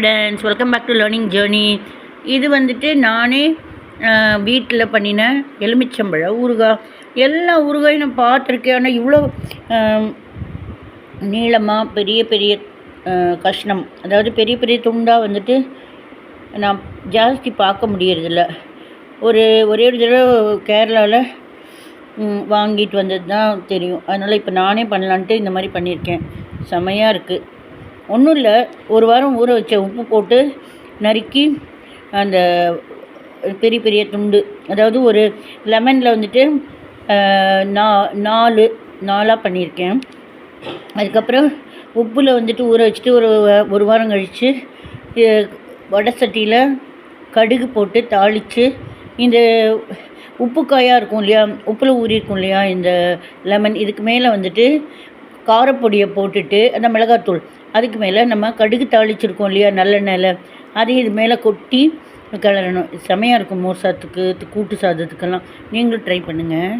Friends, welcome back to learning journey. இது வந்துட்டு நானே வீட்டில் பண்ணின எலுமிச்சம்பழ ஊறுகாய். எல்லா ஊறுகாயும் நான் பார்த்துருக்கேன். ஆனால் இவ்வளோ நீளமாக பெரிய பெரிய கஷ்ணம், அதாவது பெரிய பெரிய துண்டாக வந்துட்டு நான் ஜாஸ்தி பார்க்க முடியறதில்ல. ஒரே ஒரு தடவை கேரளாவில் வாங்கிட்டு வந்தது தான் தெரியும். அதனால் இப்போ நானே பண்ணலான்ட்டு இந்த மாதிரி பண்ணியிருக்கேன். செமையாக இருக்குது. ஒன்றும் இல்லை, ஒரு வாரம் ஊற வச்ச உப்பு போட்டு நறுக்கி அந்த பெரிய பெரிய துண்டு, அதாவது ஒரு லெமனில் வந்துட்டு நாலாக பண்ணியிருக்கேன். அதுக்கப்புறம் உப்பில் வந்துட்டு ஊற வச்சுட்டு ஒரு வாரம் கழித்து வடை சட்டியில் கடுகு போட்டு தாளித்து, இந்த உப்பு காயாக இருக்கும் இல்லையா, உப்பில் ஊறியிருக்கும் இல்லையா இந்த லெமன், இதுக்கு மேலே வந்துட்டு காரப்பொடியை போட்டுட்டு அந்த மிளகாத்தூள், அதுக்கு மேலே நம்ம கடுகு தாளிச்சிருக்கோம் இல்லையா நல்லெண்ணெயில், அதையும் இது மேலே கொட்டி கிளறணும். செமையாக இருக்கும் மோர் சாதத்துக்கு, கூட்டு சாதத்துக்கெல்லாம். நீங்களும் ட்ரை பண்ணுங்கள்.